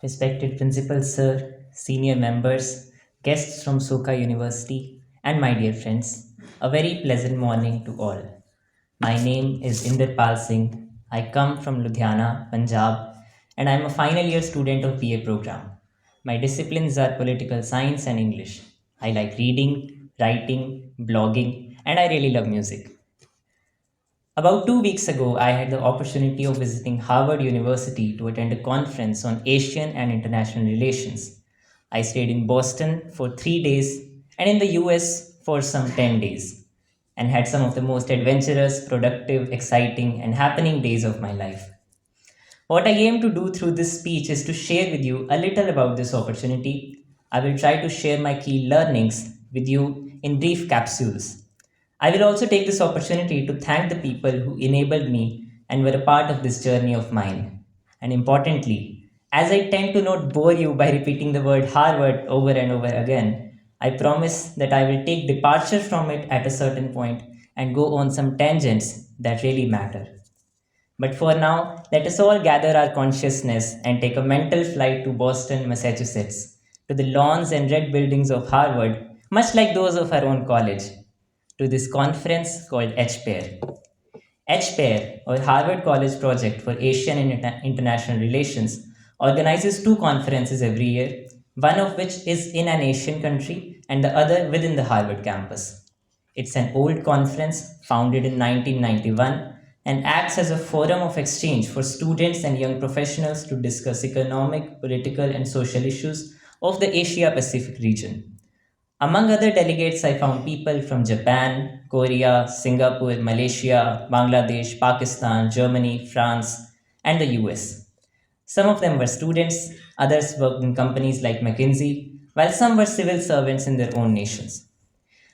respected principal sir, senior members, guests from Soka University, and my dear friends, a very pleasant morning to all. My name is Inderpal Singh. I come from Ludhiana, Punjab, and I am a final year student of BA program. My disciplines are political science and English. I like reading, writing, blogging, and I really love music. About 2 weeks ago, I had the opportunity of visiting Harvard University to attend a conference on Asian and international relations. I stayed in Boston for 3 days and in the US for some 10 days and had some of the most adventurous, productive, exciting, and happening days of my life. What I aim to do through this speech is to share with you a little about this opportunity. I will try to share my key learnings with you in brief capsules. I will also take this opportunity to thank the people who enabled me and were a part of this journey of mine. And importantly, as I tend to not bore you by repeating the word Harvard over and over again, I promise that I will take departure from it at a certain point and go on some tangents that really matter. But for now, let us all gather our consciousness and take a mental flight to Boston, Massachusetts, to the lawns and red buildings of Harvard, much like those of our own college, to this conference called HPAIR. HPAIR, or Harvard College Project for Asian and International Relations, organizes two conferences every year, one of which is in an Asian country and the other within the Harvard campus. It's an old conference founded in 1991 and acts as a forum of exchange for students and young professionals to discuss economic, political, and social issues of the Asia Pacific region. Among other delegates, I found people from Japan, Korea, Singapore, Malaysia, Bangladesh, Pakistan, Germany, France, and the US. Some of them were students, others worked in companies like McKinsey, while some were civil servants in their own nations.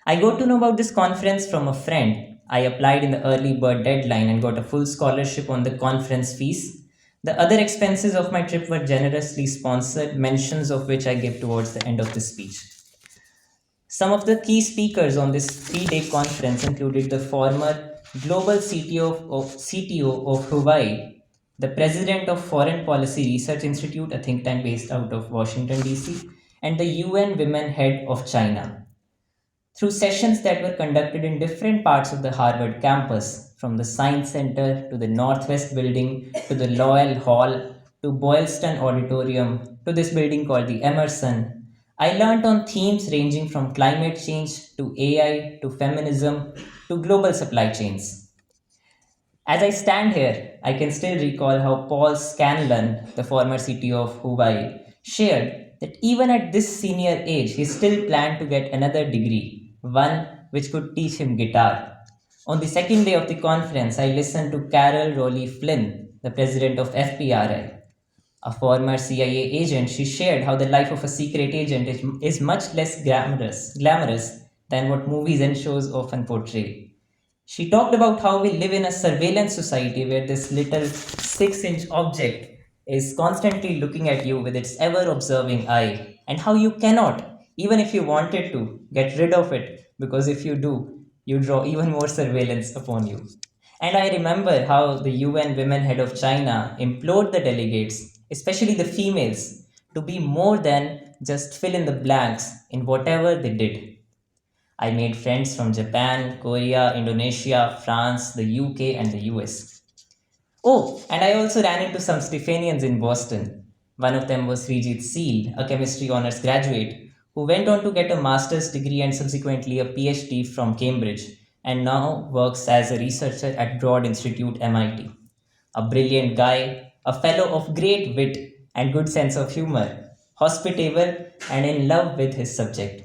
I got to know about this conference from a friend. I applied in the early bird deadline and got a full scholarship on the conference fees. The other expenses of my trip were generously sponsored, mentions of which I give towards the end of this speech. Some of the key speakers on this 3 day conference included the former global CTO of Hawaii, the president of Foreign Policy Research Institute, a think tank based out of Washington, D.C., and the UN Women Head of China. Through sessions that were conducted in different parts of the Harvard campus, from the Science Center to the Northwest Building to the Loyal Hall to Boylston Auditorium to this building called the Emerson, I learned on themes ranging from climate change to AI to feminism to global supply chains. As I stand here, I can still recall how Paul Scanlon, the former CTO of Hawaii, shared that even at this senior age, he still planned to get another degree, one which could teach him guitar. On the second day of the conference, I listened to Carol Rowley Flynn, the president of FPRI, a former CIA agent. She shared how the life of a secret agent is much less glamorous than what movies and shows often portray. She talked about how we live in a surveillance society where this little 6-inch object is constantly looking at you with its ever observing eye, and how you cannot, even if you wanted to, get rid of it because if you do, you draw even more surveillance upon you. And I remember how the UN Women Head of China implored the delegates, especially the females, to be more than just fill in the blanks in whatever they did. I made friends from Japan, Korea, Indonesia, France, the UK, and the US. Oh, and I also ran into some Stephanians in Boston. One of them was Srijit Seal, a chemistry honors graduate, who went on to get a master's degree and subsequently a PhD from Cambridge, and now works as a researcher at Broad Institute, MIT. A brilliant guy, a fellow of great wit and good sense of humor, hospitable and in love with his subject.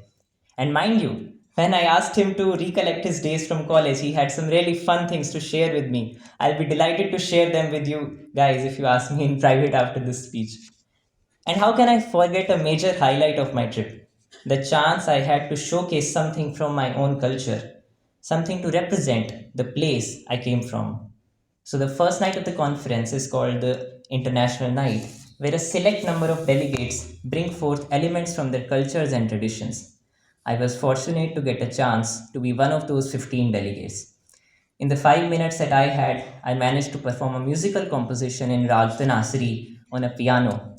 And mind you, when I asked him to recollect his days from college, he had some really fun things to share with me. I'll be delighted to share them with you guys if you ask me in private after this speech. And how can I forget a major highlight of my trip? The chance I had to showcase something from my own culture, something to represent the place I came from. So, the first night of the conference is called the International Night, where a select number of delegates bring forth elements from their cultures and traditions. I was fortunate to get a chance to be one of those 15 delegates. In the 5 minutes that I had, I managed to perform a musical composition in Rag Tanasri on a piano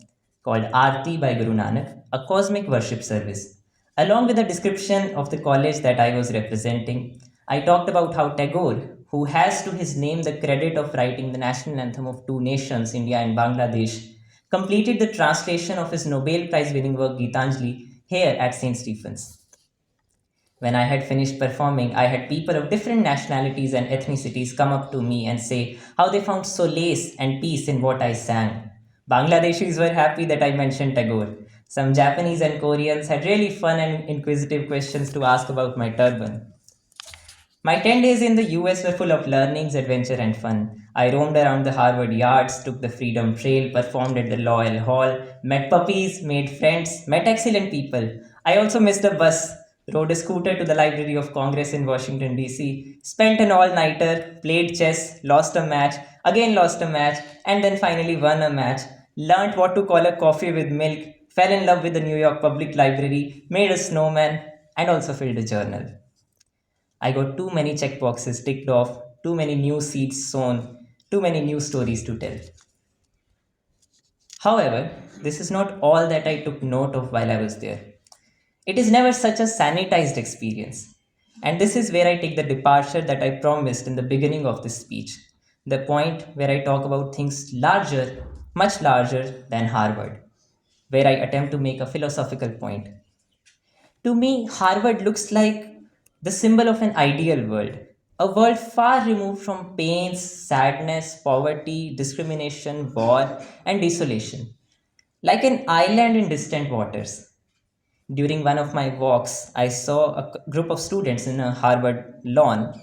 called Aarti by Guru Nanak, a cosmic worship service. Along with a description of the college that I was representing, I talked about how Tagore, who has to his name the credit of writing the national anthem of two nations, India and Bangladesh, completed the translation of his Nobel Prize winning work Gitanjali here at St. Stephen's. When I had finished performing, I had people of different nationalities and ethnicities come up to me and say how they found solace and peace in what I sang. Bangladeshis were happy that I mentioned Tagore. Some Japanese and Koreans had really fun and inquisitive questions to ask about my turban. My 10 days in the US were full of learnings, adventure, and fun. I roamed around the Harvard yards, took the Freedom Trail, performed at the Loyal Hall, met puppies, made friends, met excellent people. I also missed a bus, rode a scooter to the Library of Congress in Washington, D.C., spent an all nighter, played chess, lost a match, again lost a match, and then finally won a match, learnt what to call a coffee with milk, fell in love with the New York Public Library, made a snowman, and also filled a journal. I got too many checkboxes ticked off, too many new seeds sown, too many new stories to tell. However, this is not all that I took note of while I was there. It is never such a sanitized experience. And this is where I take the departure that I promised in the beginning of this speech. The point where I talk about things larger, much larger than Harvard, where I attempt to make a philosophical point. To me, Harvard looks like the symbol of an ideal world, a world far removed from pains, sadness, poverty, discrimination, war, and desolation, like an island in distant waters. During one of my walks, I saw a group of students in a Harvard lawn.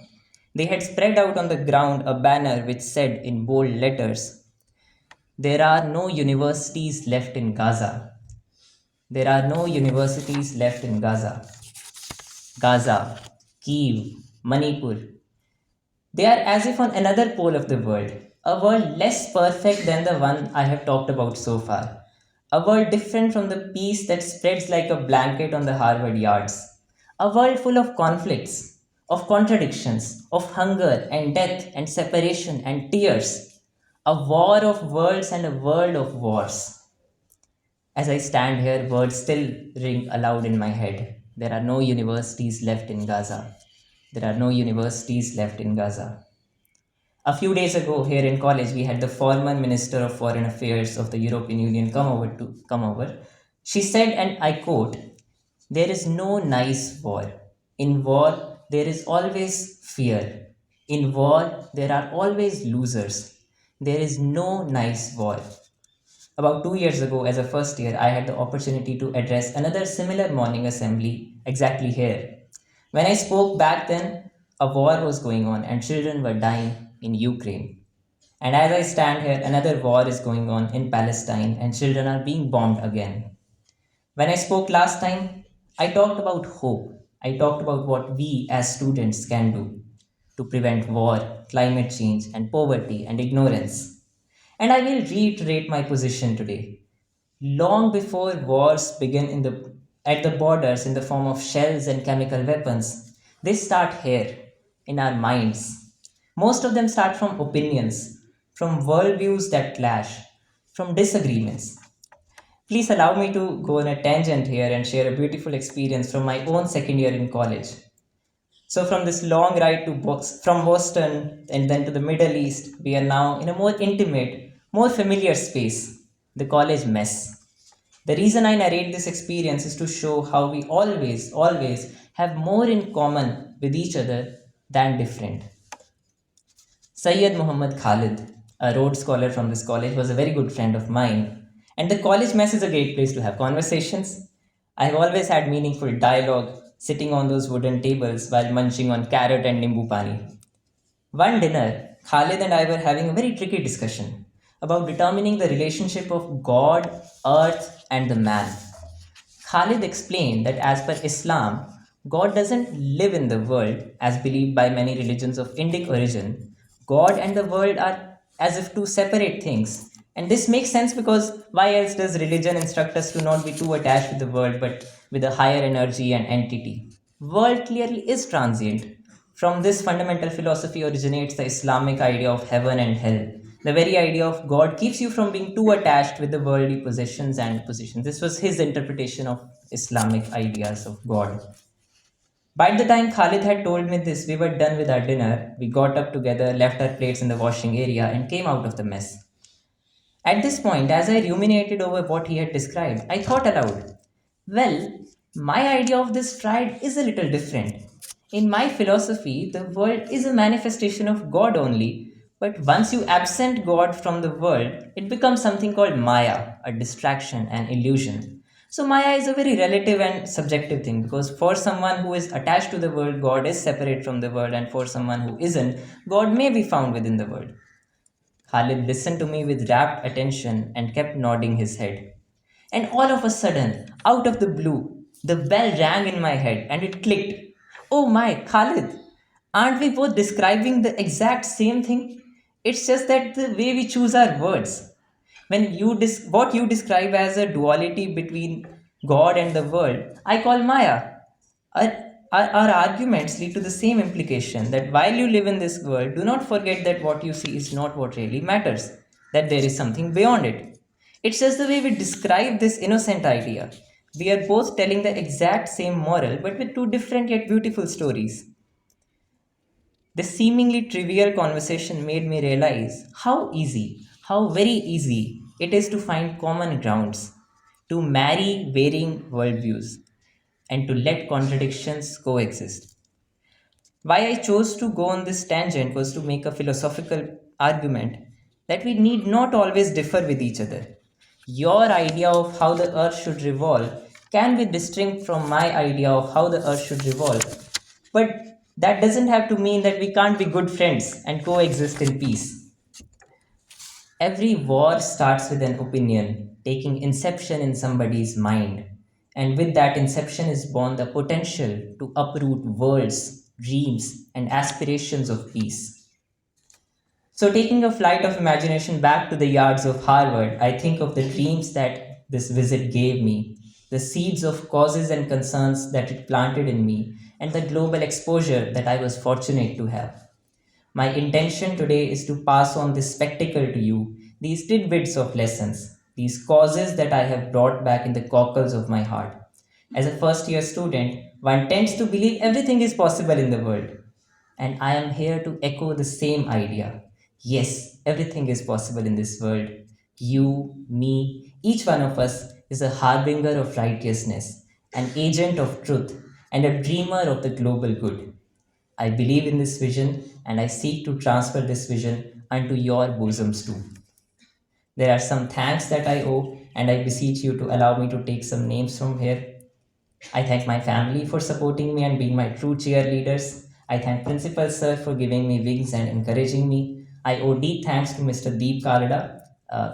They had spread out on the ground a banner which said in bold letters, "There are no universities left in Gaza. There are no universities left in Gaza. Gaza, Kiev, Manipur. They are as if on another pole of the world, a world less perfect than the one I have talked about so far, a world different from the peace that spreads like a blanket on the Harvard yards, a world full of conflicts, of contradictions, of hunger and death and separation and tears, a war of worlds and a world of wars." As I stand here, words still ring aloud in my head. There are no universities left in Gaza. There are no universities left in Gaza. A few days ago, here in college, we had the former Minister of Foreign Affairs of the European Union come over. She said, and I quote, "There is no nice war. In war, there is always fear. In war, there are always losers. There is no nice war." About 2 years ago, as a first year, I had the opportunity to address another similar morning assembly exactly here. When I spoke back then, a war was going on and children were dying in Ukraine. And as I stand here, another war is going on in Palestine and children are being bombed again. When I spoke last time, I talked about hope. I talked about what we as students can do to prevent war, climate change, and poverty and ignorance. And I will reiterate my position today. Long before wars begin at the borders in the form of shells and chemical weapons, they start here, in our minds. Most of them start from opinions, from worldviews that clash, from disagreements. Please allow me to go on a tangent here and share a beautiful experience from my own second year in college. So from this long ride from Boston and then to the Middle East, we are now in a more intimate, more familiar space, the college mess. The reason I narrate this experience is to show how we always have more in common with each other than different. Sayyid Muhammad Khalid, a Rhodes Scholar from this college, was a very good friend of mine. And the college mess is a great place to have conversations. I have always had meaningful dialogue sitting on those wooden tables while munching on carrot and nimbu pani. One dinner, Khalid and I were having a very tricky discussion about determining the relationship of God, earth, and the man. Khalid explained that as per Islam, God doesn't live in the world as believed by many religions of Indic origin. God and the world are as if two separate things. And this makes sense because why else does religion instruct us to not be too attached with the world but with a higher energy and entity? World clearly is transient. From this fundamental philosophy originates the Islamic idea of heaven and hell, The very idea of God keeps you from being too attached with the worldly possessions and positions. This was his interpretation of Islamic ideas of God. By the time Khalid had told me this, we were done with our dinner. We got up together, left our plates in the washing area, and came out of the mess. At this point, as I ruminated over what he had described, I thought aloud, well, my idea of this stride is a little different. In my philosophy, the world is a manifestation of God only, but once you absent God from the world, it becomes something called Maya, a distraction, an illusion. So, Maya is a very relative and subjective thing because for someone who is attached to the world, God is separate from the world, and for someone who isn't, God may be found within the world. Khalid listened to me with rapt attention and kept nodding his head. And all of a sudden, out of the blue, the bell rang in my head and it clicked. Oh my, Khalid, aren't we both describing the exact same thing? It's just that the way we choose our words. What you describe as a duality between God and the world, I call Maya. Our, our arguments lead to the same implication that while you live in this world, do not forget that what you see is not what really matters, that there is something beyond it. It's just the way we describe this innocent idea. We are both telling the exact same moral, but with two different yet beautiful stories. This seemingly trivial conversation made me realize how very easy it is to find common grounds, to marry varying worldviews, and to let contradictions coexist. Why I chose to go on this tangent was to make a philosophical argument that we need not always differ with each other. Your idea of how the earth should revolve can be distinct from my idea of how the earth should revolve, but that doesn't have to mean that we can't be good friends and coexist in peace. Every war starts with an opinion, taking inception in somebody's mind. And with that inception is born the potential to uproot worlds, dreams, and aspirations of peace. So, taking a flight of imagination back to the yards of Harvard, I think of the dreams that this visit gave me, the seeds of causes and concerns that it planted in me, and the global exposure that I was fortunate to have. My intention today is to pass on this spectacle to you, these tidbits of lessons, these causes that I have brought back in the cockles of my heart. As a first year student, one tends to believe everything is possible in the world. And I am here to echo the same idea. Yes, everything is possible in this world. You, me, each one of us is a harbinger of righteousness, an agent of truth, and a dreamer of the global good. I believe in this vision and I seek to transfer this vision unto your bosoms too. There are some thanks that I owe, and I beseech you to allow me to take some names from here. I thank my family for supporting me and being my true cheerleaders. I thank Principal Sir for giving me wings and encouraging me. I owe deep thanks to Mr. Deep Kalada,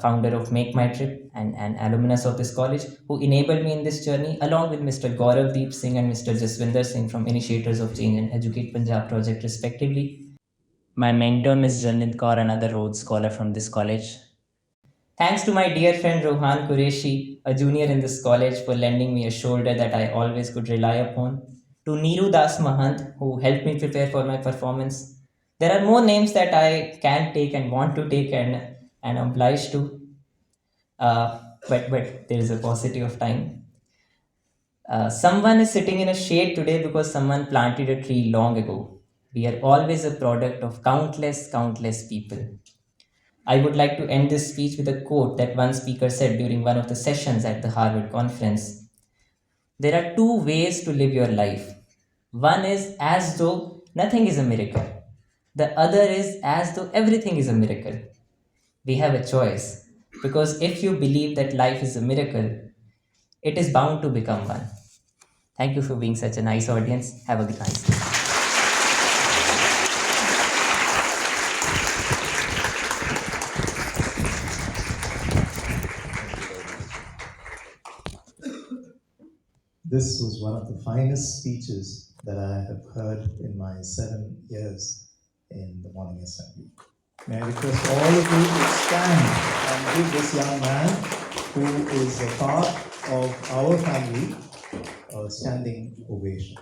founder of Make My Trip and an alumnus of this college, who enabled me in this journey, along with Mr. Gaurav Deep Singh and Mr. Jaswinder Singh from Initiators of Change and Educate Punjab project, respectively. My mentor, Ms. Jalnit Kaur, another Rhodes Scholar from this college. Thanks to my dear friend Rohan Qureshi, a junior in this college, for lending me a shoulder that I always could rely upon. To Neeru Das Mahant, who helped me prepare for my performance. There are more names that I can take and want to take and obliged to, but there is a paucity of time. Someone is sitting in a shade today because someone planted a tree long ago. We are always a product of countless people. I would like to end this speech with a quote that one speaker said during one of the sessions at the Harvard conference. There are two ways to live your life. One is as though nothing is a miracle. The other is as though everything is a miracle. We have a choice because if you believe that life is a miracle, it is bound to become one. Thank you for being such a nice audience. Have a good night. This was one of the finest speeches that I have heard in my 7 years in the morning assembly. May I request all of you to stand and give this young man, who is a part of our family, a standing ovation.